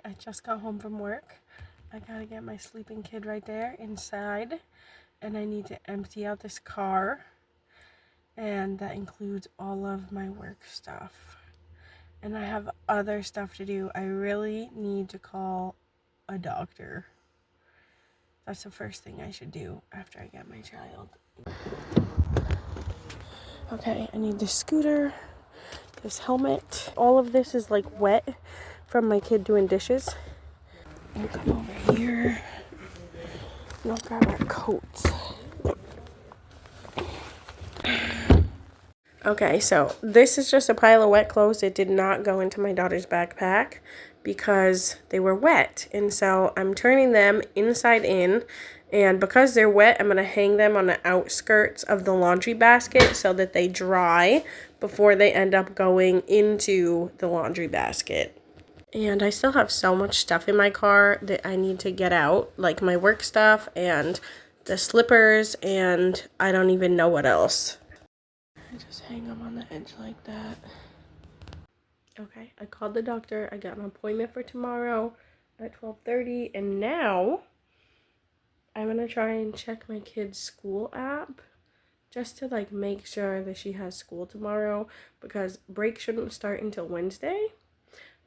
I just got home from work. I gotta get my sleeping kid right there inside, and I need to empty out this car, and that includes all of my work stuff. And I have other stuff to do. I really need to call a doctor. That's the first thing I should do after I get my child. Okay, I need this scooter, this helmet. All of this is like wet from my kid doing dishes. We'll come over here and we'll grab our coats. Okay, so this is just a pile of wet clothes. It did not go into my daughter's backpack because they were wet. And so I'm turning them inside in. And because they're wet, I'm going to hang them on the outskirts of the laundry basket so that they dry before they end up going into the laundry basket. And I still have so much stuff in my car that I need to get out, like my work stuff and the slippers, and I don't even know what else. I just hang them on the edge like that. Okay, I called the doctor. I got an appointment for tomorrow at 12:30, and now I'm gonna try and check my kid's school app just to like make sure that she has school tomorrow, because break shouldn't start until Wednesday,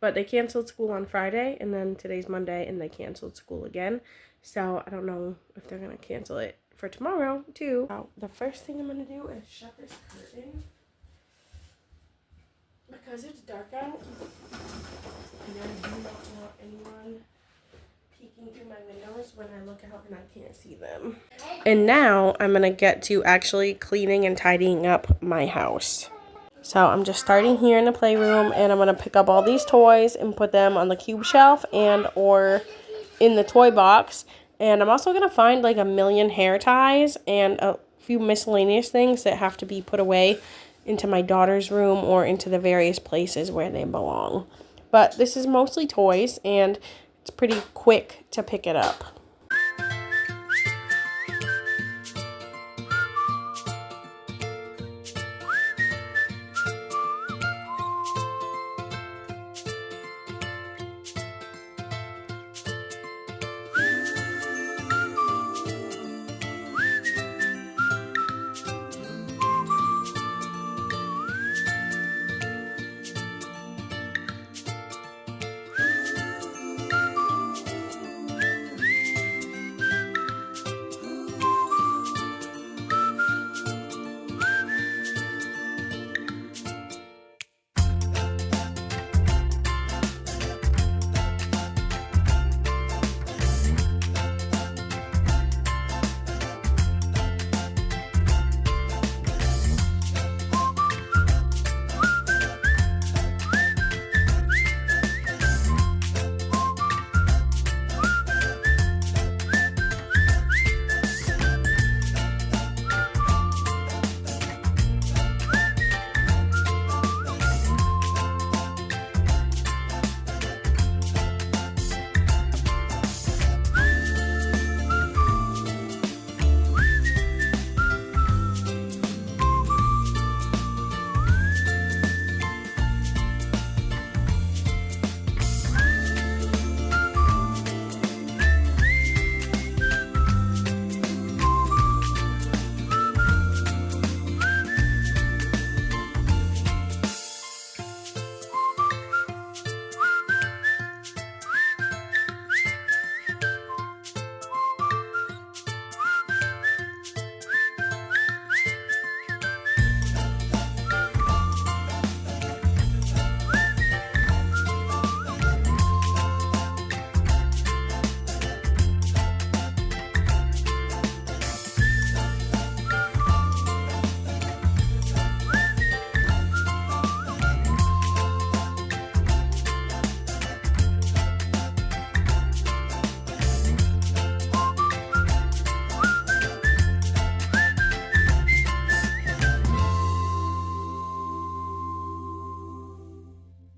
but they canceled school on Friday, and then today's Monday and they canceled school again. So I don't know if they're gonna cancel it for tomorrow too. Now, the first thing I'm gonna do is shut this curtain because it's dark out, and I do not want anyone peeking through my windows when I look out and I can't see them. And now I'm gonna get to actually cleaning and tidying up my house. So I'm just starting here in the playroom, and I'm gonna pick up all these toys and put them on the cube shelf and or in the toy box. And I'm also going to find like a million hair ties and a few miscellaneous things that have to be put away into my daughter's room or into the various places where they belong. But this is mostly toys, and it's pretty quick to pick it up.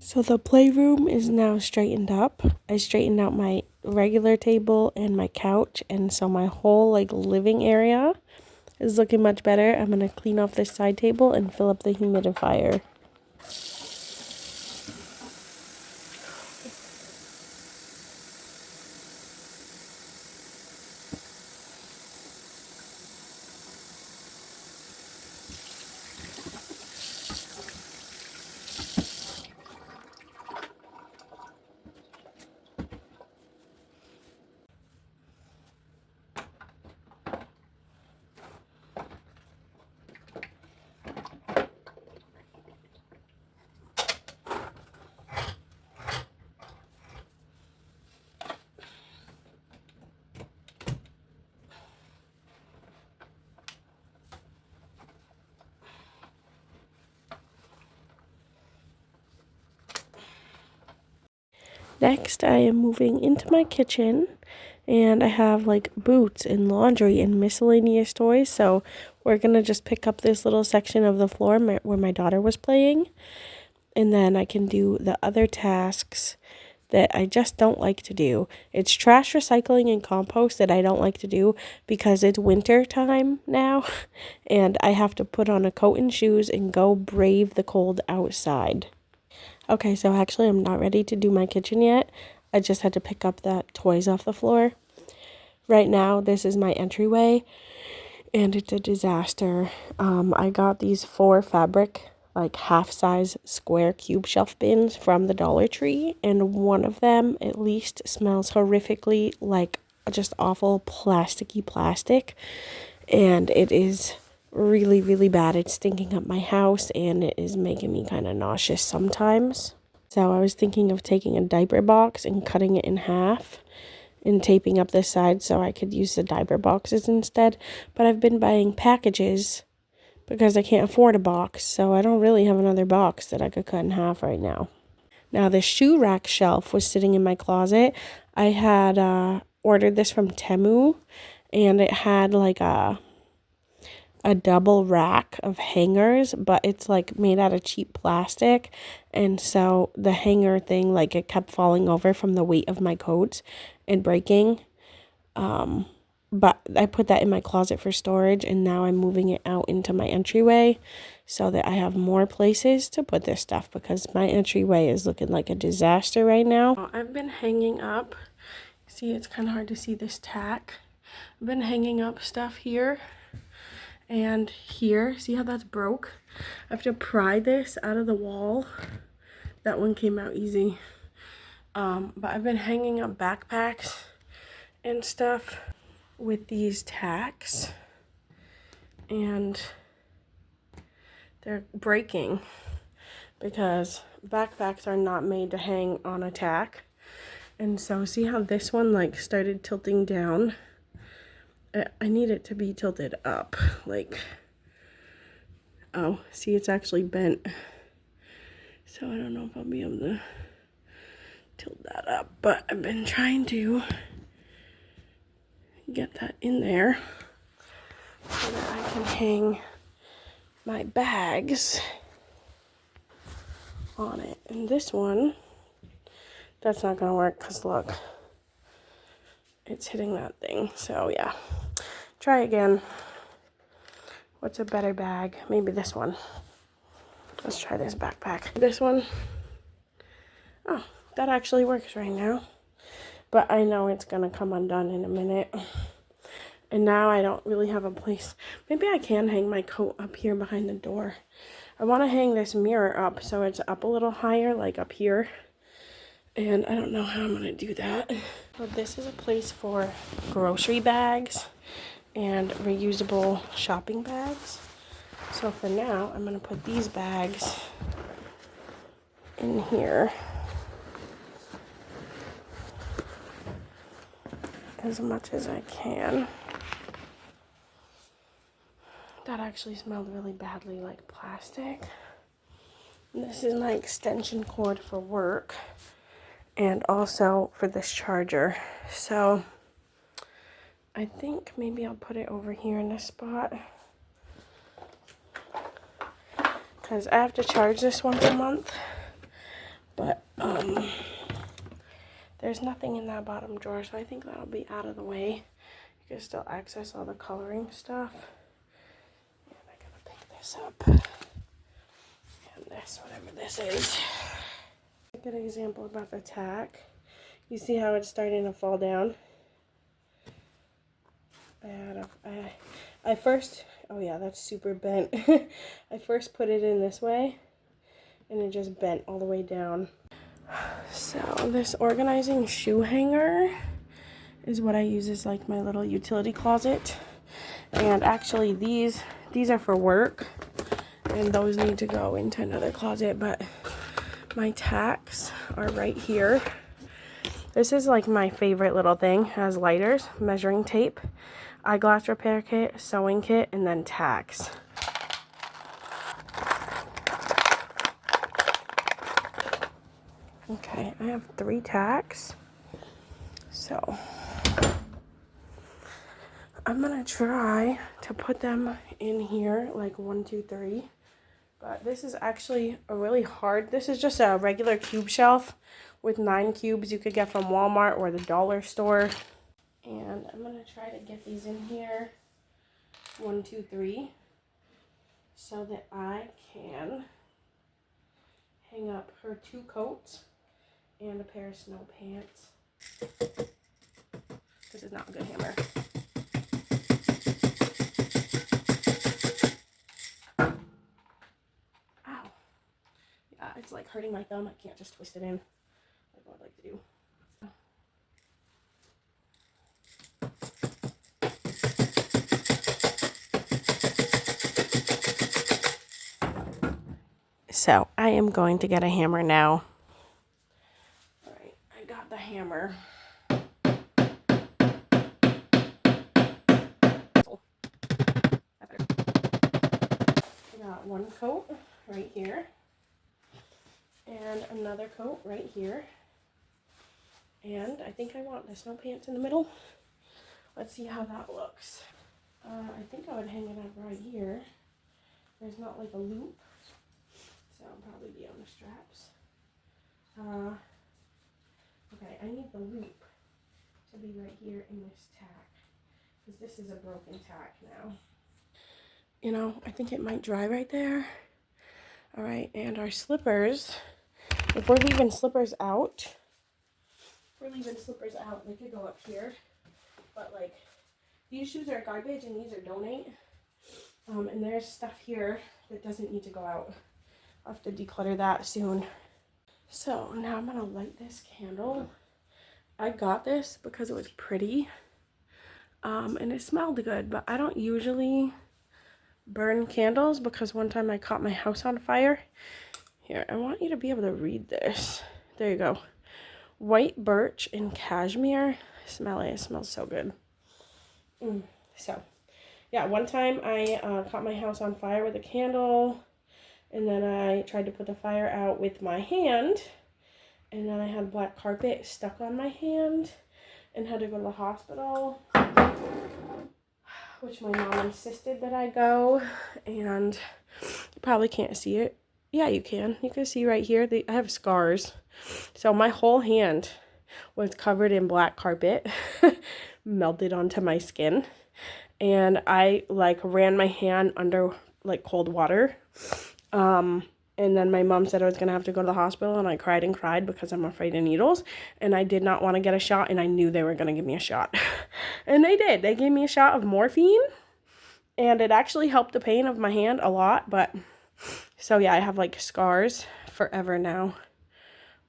So the playroom is now straightened up. I straightened out my regular table and my couch, and so my whole like living area is looking much better. I'm gonna clean off this side table and fill up the humidifier. Next, I am moving into my kitchen, and I have like boots and laundry and miscellaneous toys, so we're gonna just pick up this little section of the floor where my daughter was playing, and then I can do the other tasks that I just don't like to do. It's trash recycling and compost that I don't like to do because it's winter time now and I have to put on a coat and shoes and go brave the cold outside. Okay, so actually I'm not ready to do my kitchen yet. I just had to pick up the toys off the floor. Right now, this is my entryway and it's a disaster. I got these 4 fabric like half-size square cube shelf bins from the Dollar Tree, and one of them at least smells horrifically like just awful plasticky plastic, and it is really, really bad. It's stinking up my house and it is making me kind of nauseous sometimes. So I was thinking of taking a diaper box and cutting it in half and taping up the sides so I could use the diaper boxes instead, but I've been buying packages because I can't afford a box, so I don't really have another box that I could cut in half right now. Now, the shoe rack shelf was sitting in my closet. I had ordered this from Temu, and it had like a double rack of hangers, but it's like made out of cheap plastic, and so the hanger thing, like, it kept falling over from the weight of my coats and breaking. But I put that in my closet for storage, and now I'm moving it out into my entryway so that I have more places to put this stuff because my entryway is looking like a disaster right now. I've been hanging up, see, it's kind of hard to see this tack. I've been hanging up stuff here and here. See how that's broke? I have to pry this out of the wall. That one came out easy. But I've been hanging up backpacks and stuff with these tacks, and they're breaking because backpacks are not made to hang on a tack. And so see how this one like started tilting down? I need it to be tilted up, like, oh, see, it's actually bent, so I don't know if I'll be able to tilt that up, but I've been trying to get that in there so that I can hang my bags on it. And this one, that's not gonna work because look, it's hitting that thing. So yeah, try again. What's a better bag? Maybe this one. Let's try this backpack. This one. Oh, that actually works right now, but I know it's gonna come undone in a minute. And now I don't really have a place. Maybe I can hang my coat up here behind the door. I want to hang this mirror up so it's up a little higher, like up here. And I don't know how I'm going to do that. But this is a place for grocery bags and reusable shopping bags. So for now, I'm going to put these bags in here as much as I can. That actually smelled really badly like plastic. And this is my extension cord for work and also for this charger. So I think maybe I'll put it over here in this spot because I have to charge this once a month. But there's nothing in that bottom drawer, so I think that'll be out of the way. You can still access all the coloring stuff. Up and this, whatever this is. A good example about the tack. You see how it's starting to fall down? I first, oh yeah, that's super bent. I first put it in this way and it just bent all the way down. So this organizing shoe hanger is what I use as like my little utility closet. And actually these are for work, and those need to go into another closet, but my tacks are right here. This is like my favorite little thing. It has lighters, measuring tape, eyeglass repair kit, sewing kit, and then tacks. Okay, I have 3 tacks. So I'm gonna try to put them in here like 1, 2, 3. But this is actually a really hard, this is just a regular cube shelf with 9 cubes you could get from Walmart or the dollar store. And I'm gonna try to get these in here 1, 2, 3 so that I can hang up her 2 coats and a pair of snow pants. This is not a good hammer. Ow. Yeah, it's like hurting my thumb. I can't just twist it in like what I'd like to do. So I am going to get a hammer now. All right, I got the hammer. I got 1 coat right here and another coat right here. And I think I want the snow pants in the middle. Let's see how that looks. I think I would hang it up right here. There's not like a loop, so I'll probably be on the straps. Okay, I need the loop to be right here in this tack, because this is a broken tack now. You know, I think it might dry right there. All right, and our slippers, if we're leaving slippers out, they could go up here. But like, these shoes are garbage and these are donate. And there's stuff here that doesn't need to go out. I'll have to declutter that soon. So now I'm gonna light this candle. I got this because it was pretty. And it smelled good, but I don't usually burn candles because one time I caught my house on fire. Here, I want you to be able to read this. There you go. White birch and cashmere. Smell it. It smells so good. So, yeah, one time I caught my house on fire with a candle, and then I tried to put the fire out with my hand, and then I had black carpet stuck on my hand and had to go to the hospital, which my mom insisted that I go, and you probably can't see it. Yeah, you can. You can see right here, I have scars. So my whole hand was covered in black carpet, melted onto my skin. And I like ran my hand under like cold water. And then my mom said I was going to have to go to the hospital, and I cried and cried because I'm afraid of needles. And I did not want to get a shot, and I knew they were going to give me a shot. And they did. They gave me a shot of morphine, and it actually helped the pain of my hand a lot. But so yeah, I have like scars forever now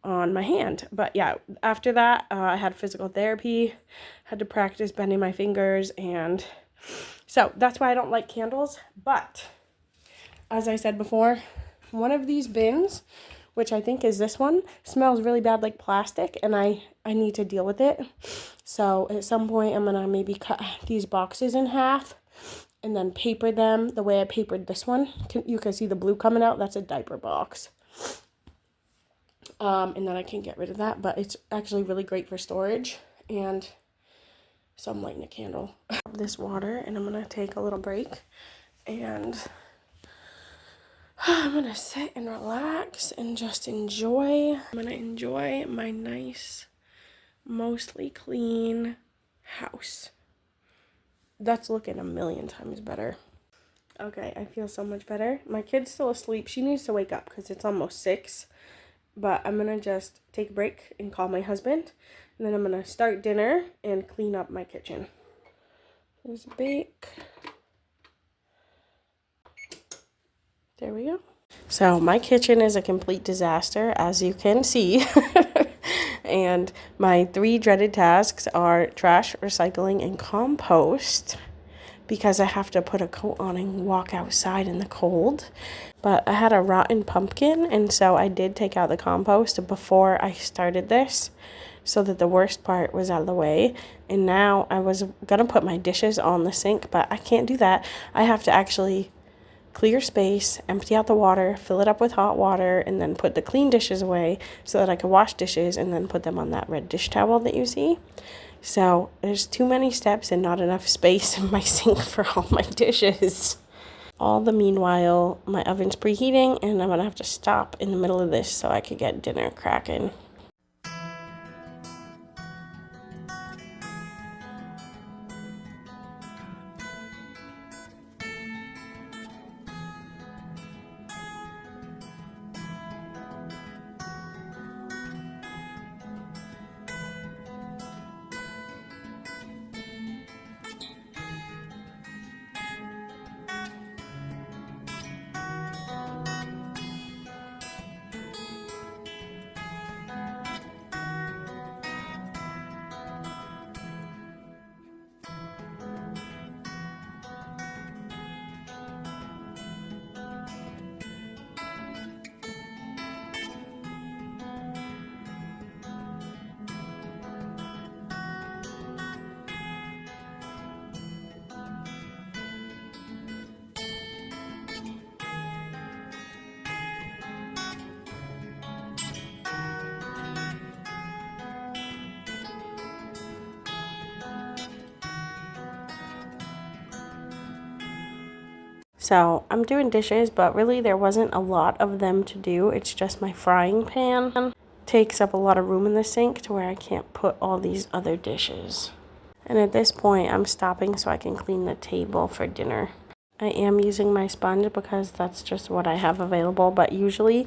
on my hand. But yeah, after that, I had physical therapy, had to practice bending my fingers, and so that's why I don't like candles. But as I said before, one of these bins, which I think is this one, smells really bad like plastic, and I need to deal with it. So at some point I'm gonna maybe cut these boxes in half and then paper them the way I papered this one. You can see the blue coming out. That's a diaper box. And then I can get rid of that, but it's actually really great for storage. And so I'm lighting a candle. This water, and I'm gonna take a little break, and I'm gonna sit and relax and just enjoy. I'm gonna enjoy my nice, mostly clean house. That's looking a million times better. Okay, I feel so much better. My kid's still asleep. She needs to wake up because it's almost 6. But I'm gonna just take a break and call my husband. And then I'm gonna start dinner and clean up my kitchen. There's a bake. There we go. So my kitchen is a complete disaster, as you can see. And my 3 dreaded tasks are trash, recycling, and compost, because I have to put a coat on and walk outside in the cold. But I had a rotten pumpkin, and so I did take out the compost before I started this, so that the worst part was out of the way. And now I was gonna put my dishes on the sink, but I can't do that. I have to actually clear space, empty out the water, fill it up with hot water, and then put the clean dishes away so that I could wash dishes and then put them on that red dish towel that you see. So there's too many steps and not enough space in my sink for all my dishes. All the meanwhile, my oven's preheating and I'm gonna have to stop in the middle of this so I could get dinner cracking. So I'm doing dishes, but really there wasn't a lot of them to do. It's just my frying pan takes up a lot of room in the sink to where I can't put all these other dishes. And at this point, I'm stopping so I can clean the table for dinner. I am using my sponge because that's just what I have available, but usually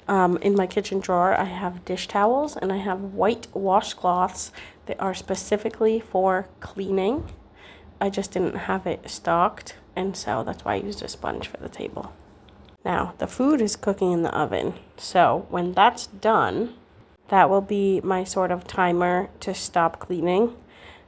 in my kitchen drawer, I have dish towels and I have white washcloths that are specifically for cleaning. I just didn't have it stocked, and so that's why I used a sponge for the table. Now, the food is cooking in the oven, so when that's done, that will be my sort of timer to stop cleaning,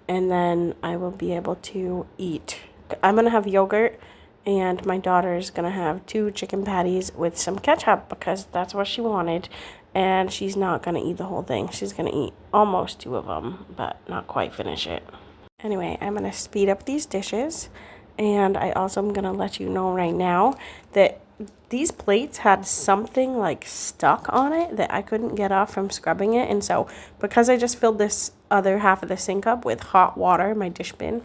and then I will be able to eat. I'm going to have yogurt, and my daughter's going to have 2 chicken patties with some ketchup because that's what she wanted, and she's not going to eat the whole thing. She's going to eat almost 2 of them, but not quite finish it. Anyway, I'm going to speed up these dishes, and I also am going to let you know right now that these plates had something like stuck on it that I couldn't get off from scrubbing it, and so because I just filled this other half of the sink up with hot water, my dish bin,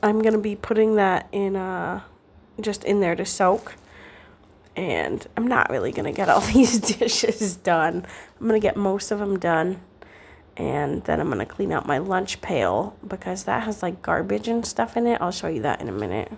I'm going to be putting that in just in there to soak, and I'm not really going to get all these dishes done. I'm going to get most of them done. And then I'm going to clean out my lunch pail because that has like garbage and stuff in it. I'll show you that in a minute.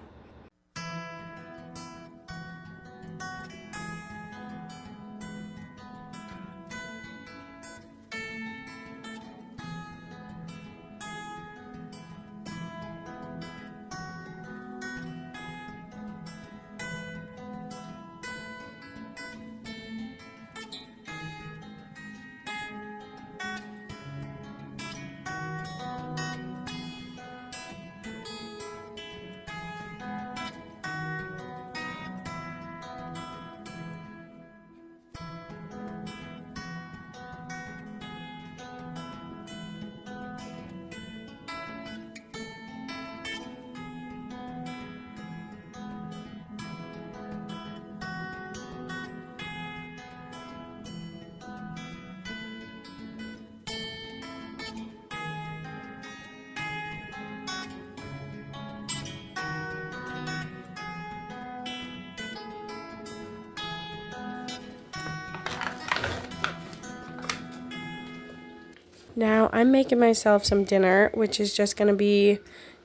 Now I'm making myself some dinner, which is just going to be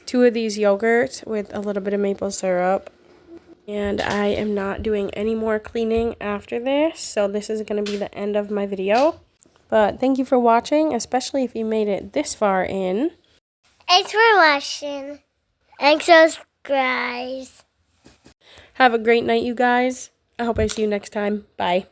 2 of these yogurts with a little bit of maple syrup. And I am not doing any more cleaning after this, so this is going to be the end of my video. But thank you for watching, especially if you made it this far in. Thanks for watching and subscribe. Have a great night, you guys. I hope I see you next time. Bye.